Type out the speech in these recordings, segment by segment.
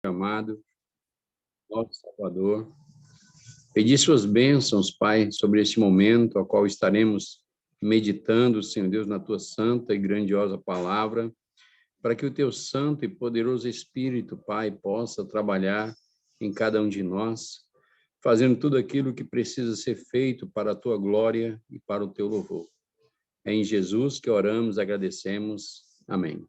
amado, nosso Salvador. Pedir suas bênçãos, Pai, sobre este momento, a qual estaremos meditando, Senhor Deus, na tua santa e grandiosa palavra, para que o teu santo e poderoso Espírito, Pai, possa trabalhar em cada um de nós, fazendo tudo aquilo que precisa ser feito para a tua glória e para o teu louvor. É em Jesus que oramos, agradecemos. Amém.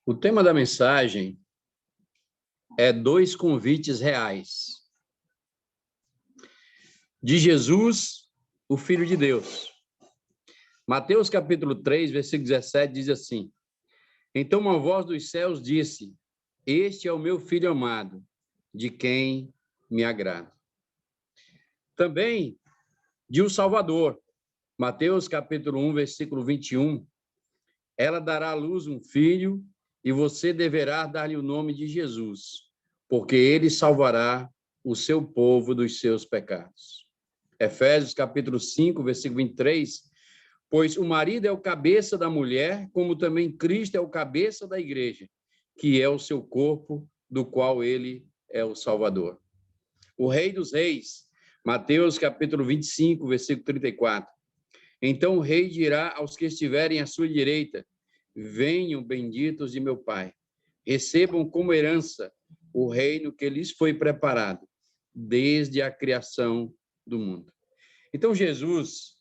O tema da mensagem é 2 convites reais. De Jesus, o Filho de Deus. Mateus capítulo 3, versículo 17, diz assim: Então uma voz dos céus disse: Este é o meu Filho amado, de quem me agrado. Também de um Salvador. Mateus capítulo 1, versículo 21. Ela dará à luz um filho, e você deverá dar-lhe o nome de Jesus, porque ele salvará o seu povo dos seus pecados. Efésios capítulo 5, versículo 23, pois o marido é o cabeça da mulher, como também Cristo é o cabeça da igreja, que é o seu corpo, do qual ele é o Salvador. O Rei dos Reis, Mateus capítulo 25, versículo 34. Então o rei dirá aos que estiverem à sua direita: Venham, benditos de meu Pai, recebam como herança o reino que lhes foi preparado desde a criação do mundo. Então Jesus,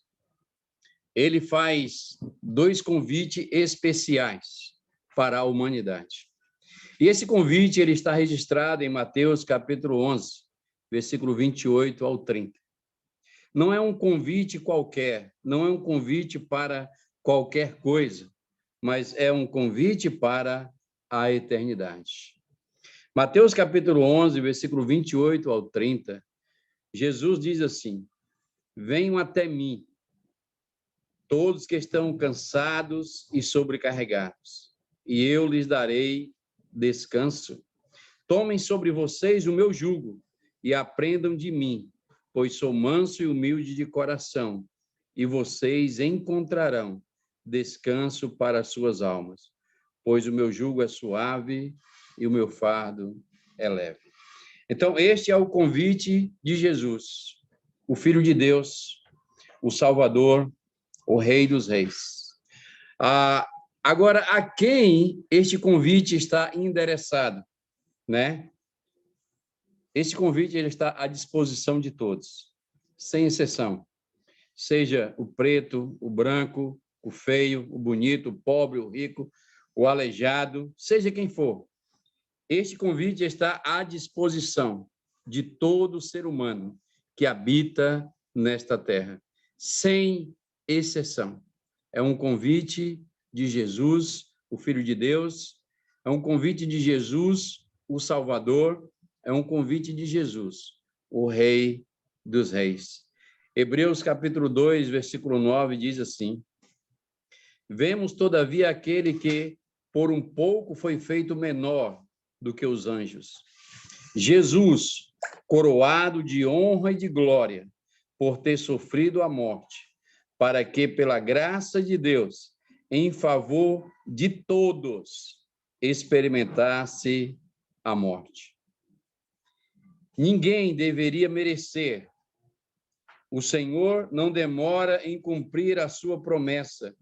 ele faz 2 convites especiais para a humanidade. E esse convite ele está registrado em Mateus capítulo 11, versículo 28 ao 30. Não é um convite qualquer, não é um convite para qualquer coisa, mas é um convite para a eternidade. Mateus capítulo 11, versículo 28 ao 30, Jesus diz assim: Venham até mim, todos que estão cansados e sobrecarregados, e eu lhes darei descanso. Tomem sobre vocês o meu jugo e aprendam de mim, pois sou manso e humilde de coração, e vocês encontrarão descanso para as suas almas, pois o meu jugo é suave e o meu fardo é leve. Então, este é o convite de Jesus, o Filho de Deus, o Salvador, o Rei dos Reis. Agora, a quem este convite está endereçado, né? Esse convite ele está à disposição de todos, sem exceção. Seja o preto, o branco, o feio, o bonito, o pobre, o rico, o aleijado, seja quem for. Este convite está à disposição de todo ser humano que habita nesta terra, sem exceção. É um convite de Jesus, o Filho de Deus, é um convite de Jesus, o Salvador, é um convite de Jesus, o Rei dos Reis. Hebreus capítulo 2, versículo 9 diz assim: Vemos, todavia, aquele que por um pouco foi feito menor do que os anjos. Jesus, coroado de honra e de glória, por ter sofrido a morte, para que, pela graça de Deus, em favor de todos, experimentasse a morte. Ninguém deveria merecer. O Senhor não demora em cumprir a sua promessa,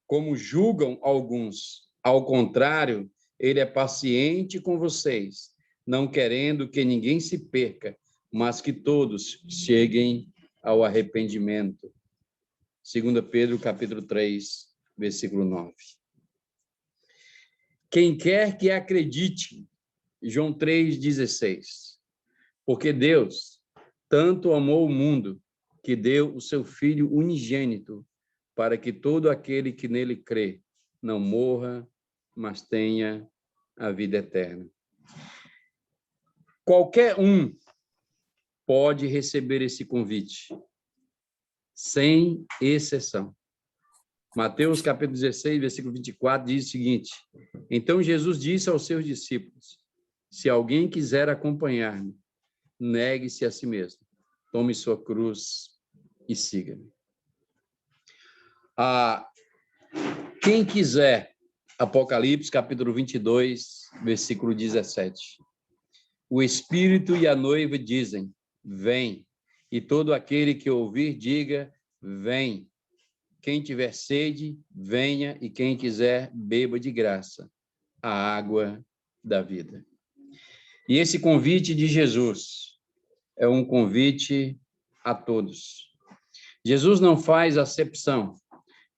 como julgam alguns. Ao contrário, ele é paciente com vocês, não querendo que ninguém se perca, mas que todos cheguem ao arrependimento. 2 Pedro, capítulo 3, versículo 9. Quem quer que acredite, João 3,16. Porque Deus tanto amou o mundo que deu o seu Filho unigênito, para que todo aquele que nele crê não morra, mas tenha a vida eterna. Qualquer um pode receber esse convite, sem exceção. Mateus capítulo 16, versículo 24, diz o seguinte: Então Jesus disse aos seus discípulos: Se alguém quiser acompanhar-me, negue-se a si mesmo, tome sua cruz e siga-me. Quem quiser, Apocalipse, capítulo 22, versículo 17. O Espírito e a noiva dizem, vem. E todo aquele que ouvir, diga, vem. Quem tiver sede, venha, e quem quiser, beba de graça a água da vida. E esse convite de Jesus é um convite a todos. Jesus não faz acepção,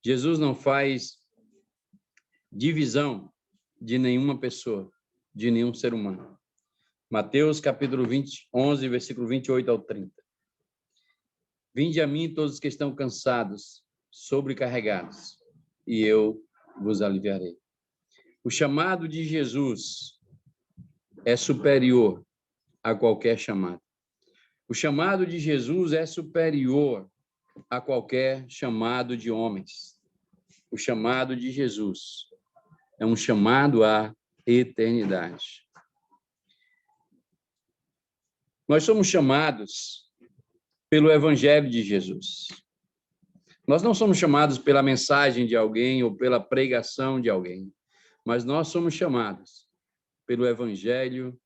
Jesus não faz divisão de nenhuma pessoa, de nenhum ser humano. Mateus, capítulo 11, versículo 28 ao 30. Vinde a mim todos os que estão cansados, sobrecarregados, e eu vos aliviarei. O chamado de Jesus é superior a qualquer chamado. O chamado de Jesus é superior a qualquer chamado de homens. O chamado de Jesus é um chamado à eternidade. Nós somos chamados pelo Evangelho de Jesus. Nós não somos chamados pela mensagem de alguém ou pela pregação de alguém, mas nós somos chamados pelo Evangelho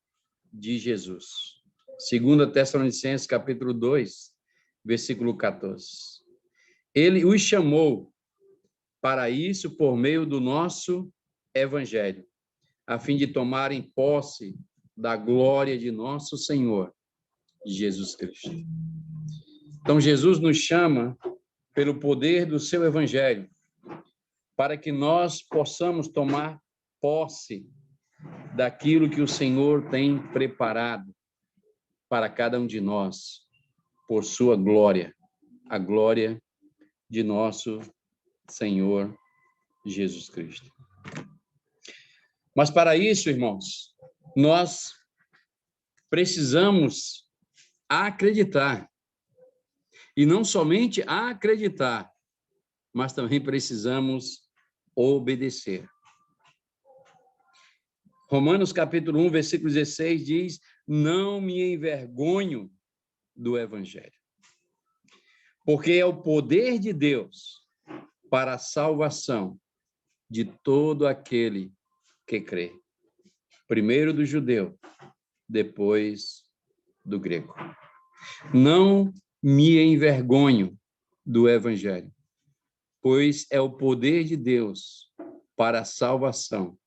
de Jesus. 2 Tessalonicenses, capítulo 2, versículo 14. Ele os chamou para isso por meio do nosso Evangelho, a fim de tomarem posse da glória de nosso Senhor, Jesus Cristo. Então, Jesus nos chama pelo poder do seu Evangelho, para que nós possamos tomar posse daquilo que o Senhor tem preparado para cada um de nós, por sua glória, a glória de nosso Senhor Jesus Cristo. Mas para isso, irmãos, nós precisamos acreditar. E não somente acreditar, mas também precisamos obedecer. Romanos capítulo 1, versículo 16 diz, não me envergonho do Evangelho, porque é o poder de Deus para a salvação de todo aquele que crê. Primeiro do judeu, depois do grego. Não me envergonho do Evangelho, pois é o poder de Deus para a salvação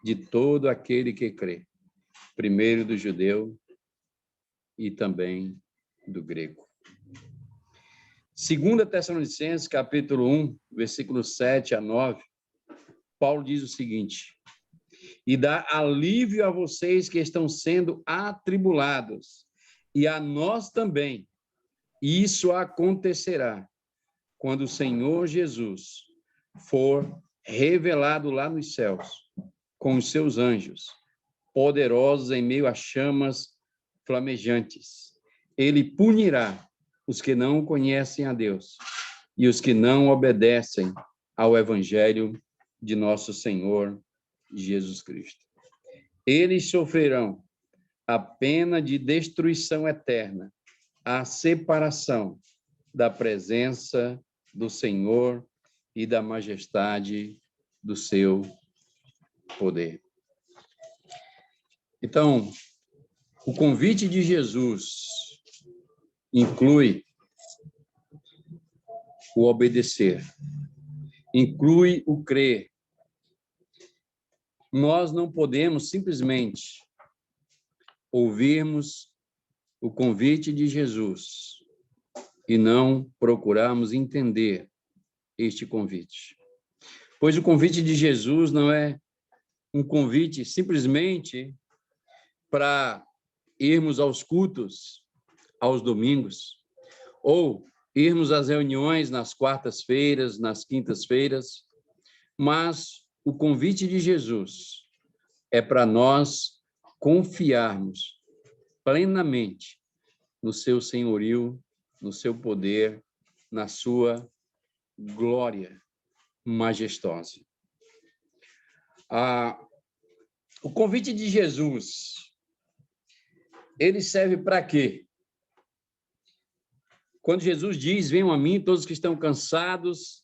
de todo aquele que crê, primeiro do judeu e também do grego. 2 Tessalonicenses, capítulo 1, versículos 7 a 9, Paulo diz o seguinte, e dá alívio a vocês que estão sendo atribulados, e a nós também. Isso acontecerá quando o Senhor Jesus for revelado lá nos céus, com os seus anjos, poderosos em meio a chamas flamejantes. Ele punirá os que não conhecem a Deus e os que não obedecem ao Evangelho de nosso Senhor Jesus Cristo. Eles sofrerão a pena de destruição eterna, a separação da presença do Senhor e da majestade do seu poder. Então, o convite de Jesus inclui o obedecer, inclui o crer. Nós não podemos simplesmente ouvirmos o convite de Jesus e não procurarmos entender este convite. Pois o convite de Jesus não é um convite simplesmente para irmos aos cultos aos domingos, ou irmos às reuniões nas quartas-feiras, nas quintas-feiras, mas o convite de Jesus é para nós confiarmos plenamente no seu senhorio, no seu poder, na sua glória majestosa. O convite de Jesus, ele serve para quê? Quando Jesus diz, venham a mim todos que estão cansados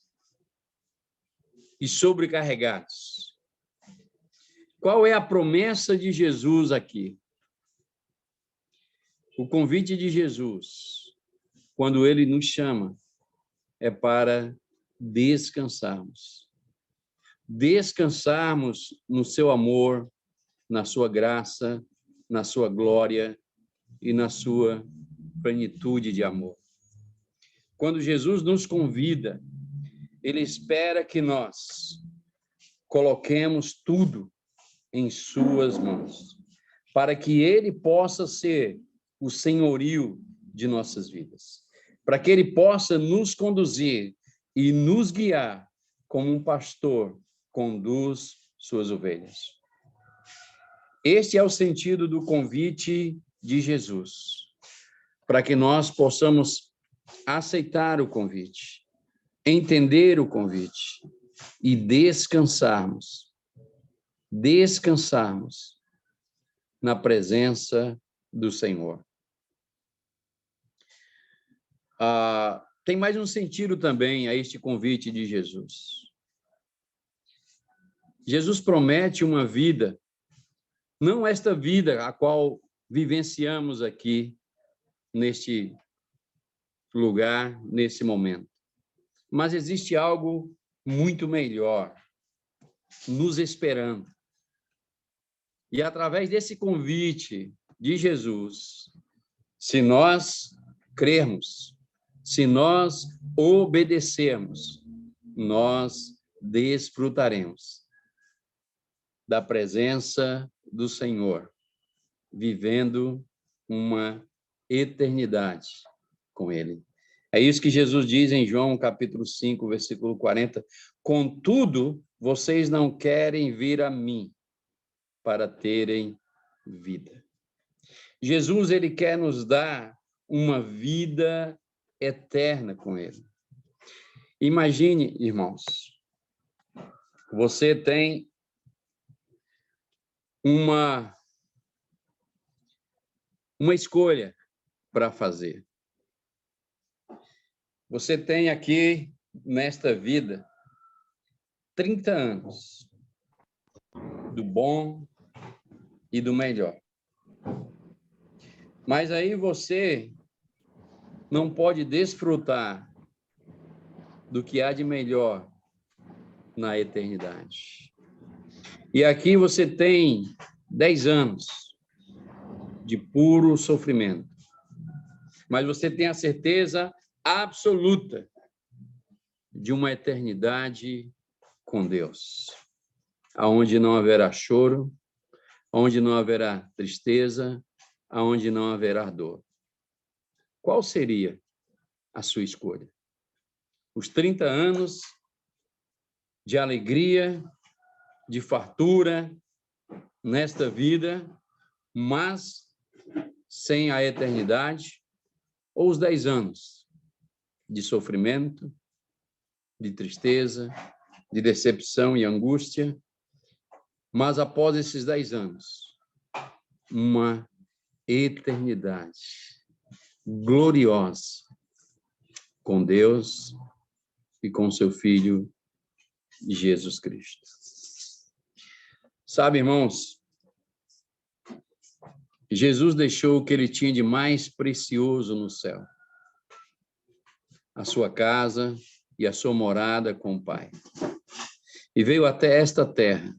e sobrecarregados. Qual é a promessa de Jesus aqui? O convite de Jesus, quando ele nos chama, é para descansarmos. Descansarmos no seu amor, na sua graça, na sua glória e na sua plenitude de amor. Quando Jesus nos convida, ele espera que nós coloquemos tudo em suas mãos, para que ele possa ser o senhorio de nossas vidas, para que ele possa nos conduzir e nos guiar como um pastor conduz suas ovelhas. Este é o sentido do convite de Jesus, para que nós possamos aceitar o convite, entender o convite e descansarmos na presença do Senhor. Tem mais um sentido também a este convite de Jesus. Jesus promete uma vida, não esta vida a qual vivenciamos aqui, neste lugar, nesse momento, mas existe algo muito melhor nos esperando. E através desse convite de Jesus, se nós crermos, se nós obedecermos, nós desfrutaremos da presença do Senhor, vivendo uma eternidade com Ele. É isso que Jesus diz em João, capítulo 5, versículo 40. Contudo, vocês não querem vir a mim para terem vida. Jesus, ele quer nos dar uma vida eterna com ele. Imagine, irmãos, você tem uma escolha para fazer. Você tem aqui, nesta vida, 30 anos do bom e do melhor. Mas aí você não pode desfrutar do que há de melhor na eternidade. E aqui você tem 10 anos de puro sofrimento. Mas você tem a certeza absoluta de uma eternidade com Deus, aonde não haverá choro, onde não haverá tristeza, aonde não haverá dor. Qual seria a sua escolha? Os 30 anos de alegria, de fartura nesta vida, mas sem a eternidade, ou os 10 anos de sofrimento, de tristeza, de decepção e angústia, mas após esses 10 anos, uma eternidade gloriosa com Deus e com seu Filho Jesus Cristo. Sabe, irmãos, Jesus deixou o que ele tinha de mais precioso no céu, a sua casa e a sua morada com o Pai, e veio até esta terra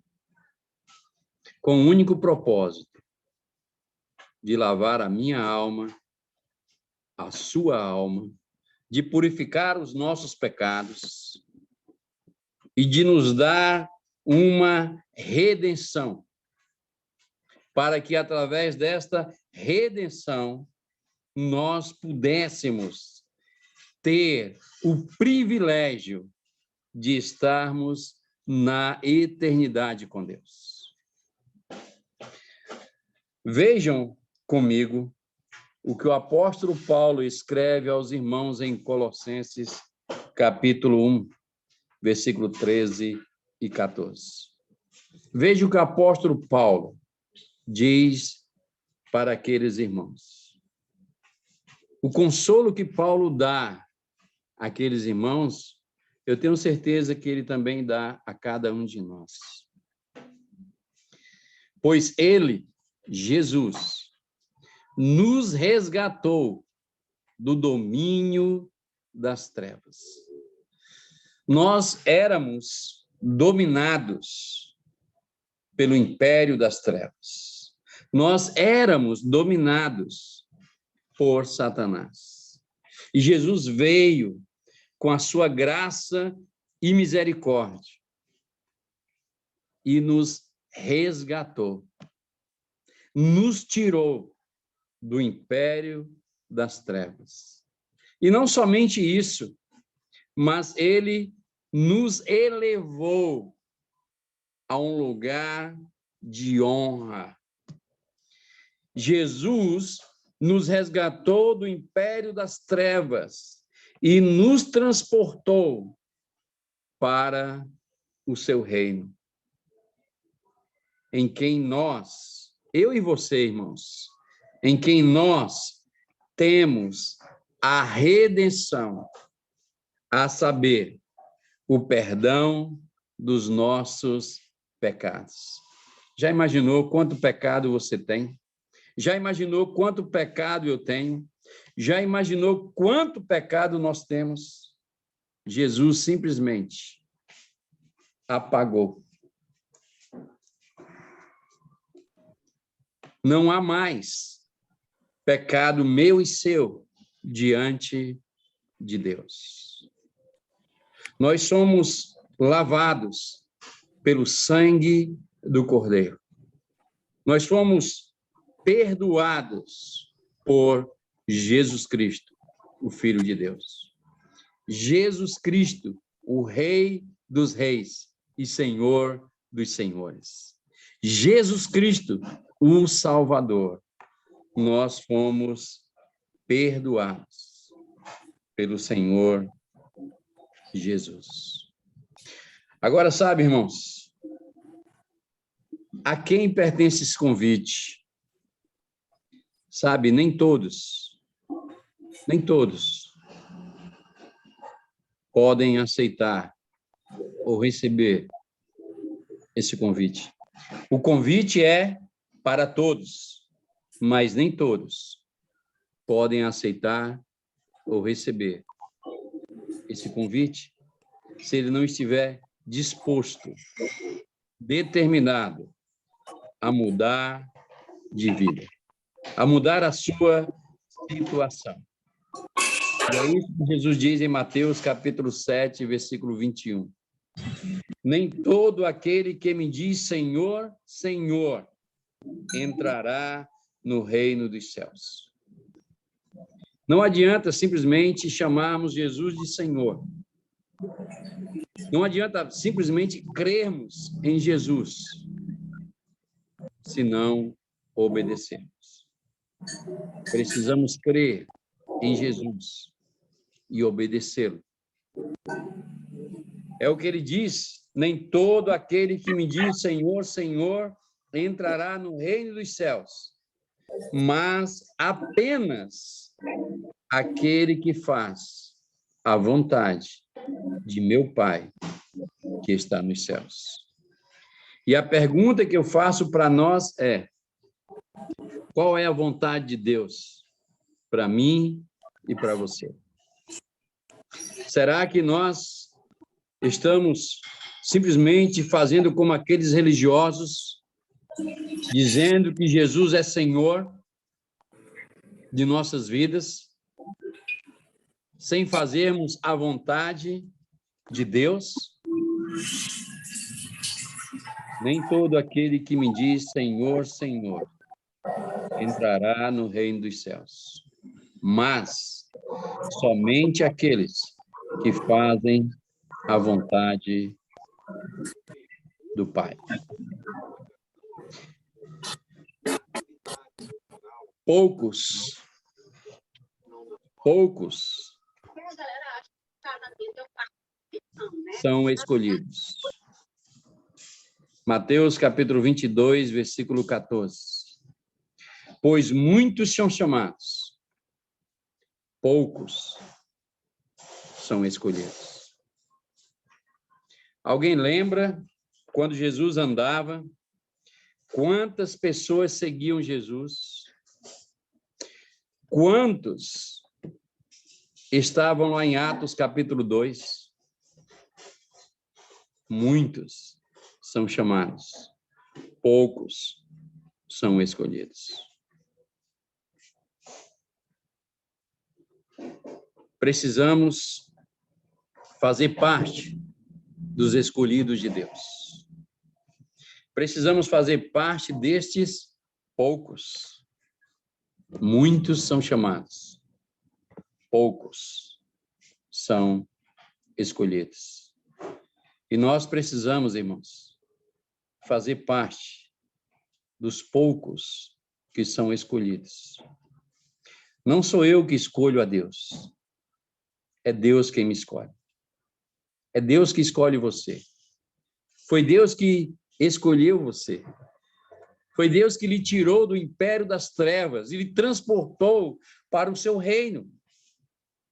com o único propósito de lavar a minha alma, a sua alma, de purificar os nossos pecados e de nos dar uma redenção, para que através desta redenção nós pudéssemos ter o privilégio de estarmos na eternidade com Deus. Vejam comigo o que o apóstolo Paulo escreve aos irmãos em Colossenses, capítulo 1, versículo 13 e 14. Veja o que o apóstolo Paulo diz para aqueles irmãos. O consolo que Paulo dá àqueles irmãos eu tenho certeza que ele também dá a cada um de nós. Pois ele, Jesus, nos resgatou do domínio das trevas. Nós éramos dominados pelo império das trevas. Nós éramos dominados por Satanás. E Jesus veio com a sua graça e misericórdia e nos resgatou, nos tirou do império das trevas. E não somente isso, mas ele nos elevou a um lugar de honra. Jesus nos resgatou do império das trevas e nos transportou para o seu reino, em quem nós, eu e você, irmãos, em quem nós temos a redenção, a saber, o perdão dos nossos pecados. Já imaginou quanto pecado você tem? Já imaginou quanto pecado eu tenho? Já imaginou quanto pecado nós temos? Jesus simplesmente apagou. Não há mais pecado meu e seu diante de Deus. Nós somos lavados pelo sangue do Cordeiro. Nós fomos perdoados por Jesus Cristo, o Filho de Deus. Jesus Cristo, o Rei dos Reis e Senhor dos Senhores. Jesus Cristo, o Salvador. Nós fomos perdoados pelo Senhor Jesus. Agora, sabe, irmãos, a quem pertence esse convite? Sabe, nem todos podem aceitar ou receber esse convite. O convite é para todos, mas nem todos podem aceitar ou receber esse convite se ele não estiver disposto, determinado a mudar de vida, a mudar a sua situação. E é isso que Jesus diz em Mateus, capítulo 7, versículo 21. Nem todo aquele que me diz Senhor, Senhor, entrará no reino dos céus. Não adianta simplesmente chamarmos Jesus de Senhor. Não adianta simplesmente crermos em Jesus, se não obedecermos. Precisamos crer em Jesus e obedecê-lo. É o que ele diz: nem todo aquele que me diz Senhor, Senhor, entrará no reino dos céus, mas apenas aquele que faz a vontade de meu Pai que está nos céus. E a pergunta que eu faço para nós é: qual é a vontade de Deus para mim e para você? Será que nós estamos simplesmente fazendo como aqueles religiosos, dizendo que Jesus é Senhor de nossas vidas, sem fazermos a vontade de Deus? Nem todo aquele que me diz Senhor, Senhor, entrará no reino dos céus, mas somente aqueles que fazem a vontade do Pai. Poucos são escolhidos. Mateus capítulo 22, versículo 14. Pois muitos são chamados, poucos são escolhidos. Alguém lembra quando Jesus andava? Quantas pessoas seguiam Jesus? Quantos estavam lá em Atos capítulo 2? Muitos são chamados, poucos são escolhidos. Precisamos fazer parte dos escolhidos de Deus. Precisamos fazer parte destes poucos. Muitos são chamados, poucos são escolhidos. E nós precisamos, irmãos, fazer parte dos poucos que são escolhidos. Não sou eu que escolho a Deus. É Deus quem me escolhe. É Deus que escolhe você. Foi Deus que escolheu você. Foi Deus que lhe tirou do império das trevas e lhe transportou para o seu reino,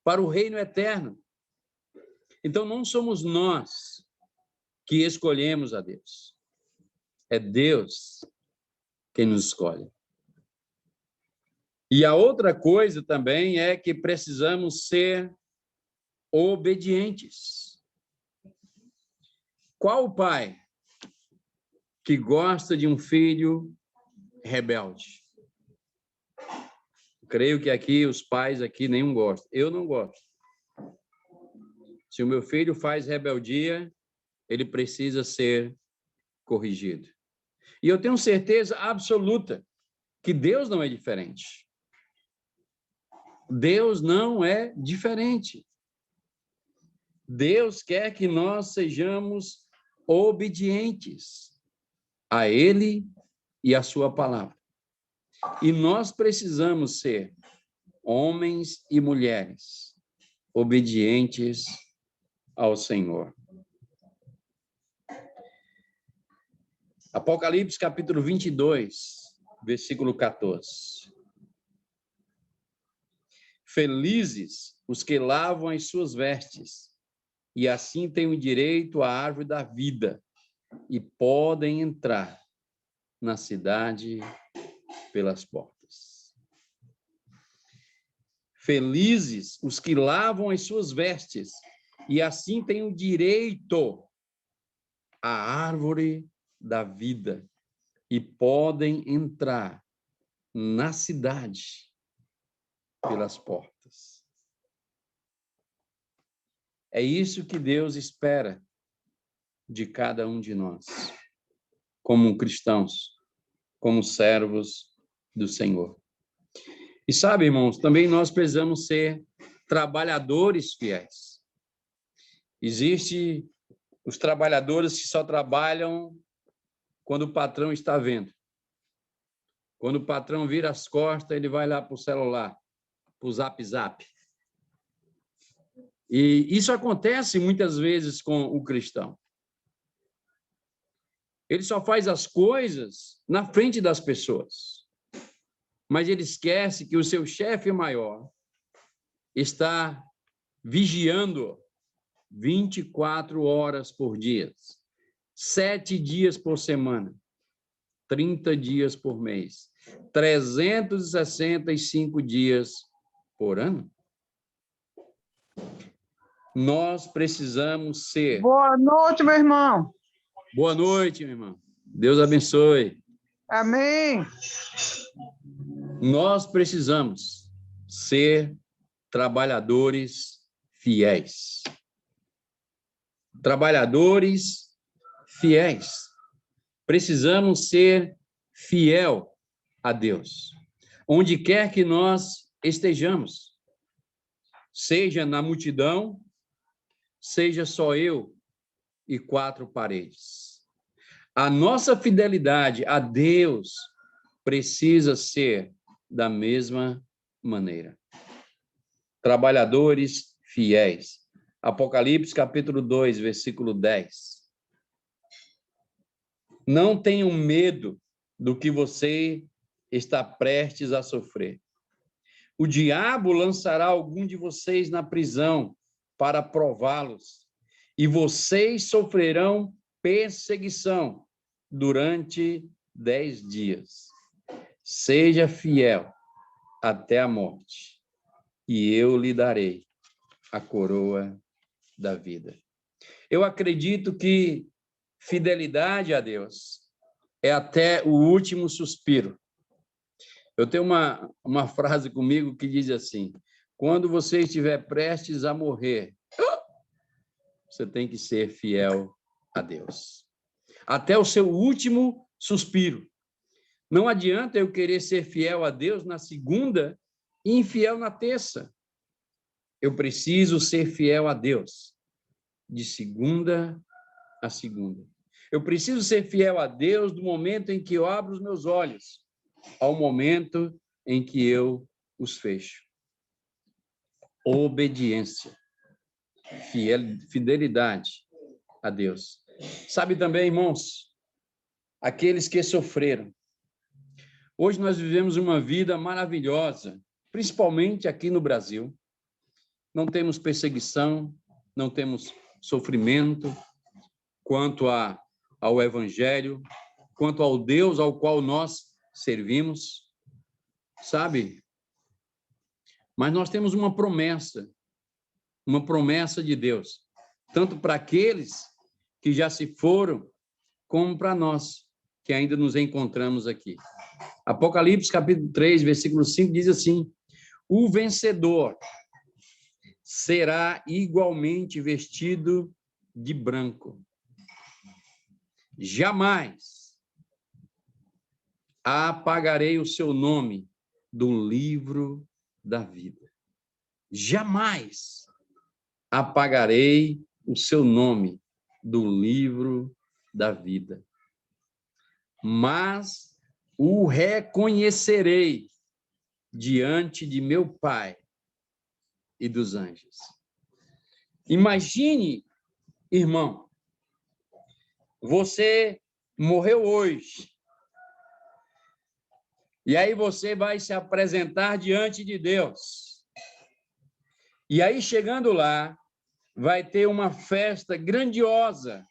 para o reino eterno. Então, não somos nós que escolhemos a Deus. É Deus quem nos escolhe. E a outra coisa também é que precisamos ser obedientes. Qual pai que gosta de um filho rebelde? Creio que aqui, os pais aqui, nenhum gosta. Eu não gosto. Se o meu filho faz rebeldia, ele precisa ser corrigido. E eu tenho certeza absoluta que Deus não é diferente. Deus não é diferente. Deus quer que nós sejamos obedientes a Ele e a sua palavra. E nós precisamos ser homens e mulheres obedientes ao Senhor. Apocalipse capítulo 22, versículo 14. Felizes os que lavam as suas vestes, e assim têm o direito à árvore da vida, e podem entrar na cidade pelas portas. Felizes os que lavam as suas vestes, e assim têm o direito à árvore da vida, e podem entrar na cidade pelas portas. É isso que Deus espera de cada um de nós, como cristãos, como servos do Senhor. E sabe, irmãos, também nós precisamos ser trabalhadores fiéis. Existem os trabalhadores que só trabalham quando o patrão está vendo. Quando o patrão vira as costas, ele vai lá para o celular, para o zap. E isso acontece muitas vezes com o cristão. Ele só faz as coisas na frente das pessoas. Mas ele esquece que o seu chefe maior está vigiando 24 horas por dia, 7 dias por semana, 30 dias por mês, 365 dias por ano. Nós precisamos ser... Boa noite, meu irmão. Boa noite, meu irmão. Deus abençoe. Amém. Nós precisamos ser trabalhadores fiéis. Trabalhadores fiéis. Precisamos ser fiel a Deus, onde quer que nós estejamos, seja na multidão, seja só eu e 4 paredes. A nossa fidelidade a Deus precisa ser da mesma maneira. Trabalhadores fiéis. Apocalipse capítulo 2, versículo 10. Não tenham medo do que você está prestes a sofrer. O diabo lançará algum de vocês na prisão para prová-los, e vocês sofrerão perseguição durante 10 dias. Seja fiel até a morte, e eu lhe darei a coroa da vida. Eu acredito que fidelidade a Deus é até o último suspiro. Eu tenho uma frase comigo que diz assim: quando você estiver prestes a morrer, você tem que ser fiel a Deus. Até o seu último suspiro. Não adianta eu querer ser fiel a Deus na segunda e infiel na terça. Eu preciso ser fiel a Deus de segunda a segunda. Eu preciso ser fiel a Deus do momento em que eu abro os meus olhos ao momento em que eu os fecho. Obediência, fidelidade a Deus. Sabe também, irmãos, aqueles que sofreram. Hoje nós vivemos uma vida maravilhosa, principalmente aqui no Brasil. Não temos perseguição, não temos sofrimento quanto ao Evangelho, quanto ao Deus ao qual nós servimos, sabe? Mas nós temos uma promessa de Deus, tanto para aqueles que já se foram, como para nós, que ainda nos encontramos aqui. Apocalipse, capítulo 3, versículo 5, diz assim: o vencedor será igualmente vestido de branco. Jamais apagarei o seu nome do livro da vida. Jamais apagarei o seu nome do livro da vida. Mas o reconhecerei diante de meu Pai e dos anjos. Imagine, irmão, você morreu hoje, e aí você vai se apresentar diante de Deus. E aí, chegando lá, vai ter uma festa grandiosa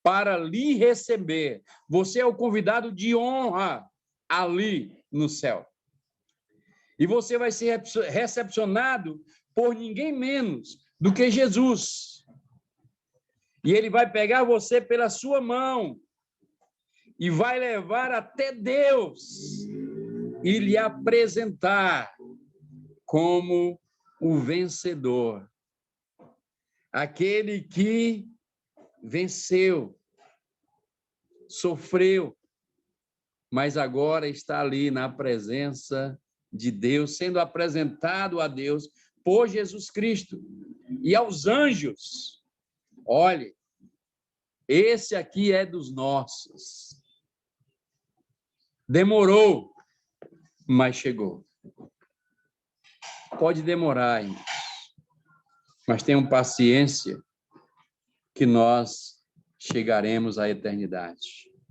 para lhe receber. Você é o convidado de honra ali no céu. E você vai ser recepcionado por ninguém menos do que Jesus. E ele vai pegar você pela sua mão e vai levar até Deus e lhe apresentar como o vencedor. Aquele que venceu, sofreu, mas agora está ali na presença de Deus, sendo apresentado a Deus por Jesus Cristo. E aos anjos, olhe, esse aqui é dos nossos. Demorou, mas chegou. Pode demorar, irmãos, mas tenham paciência que nós chegaremos à eternidade.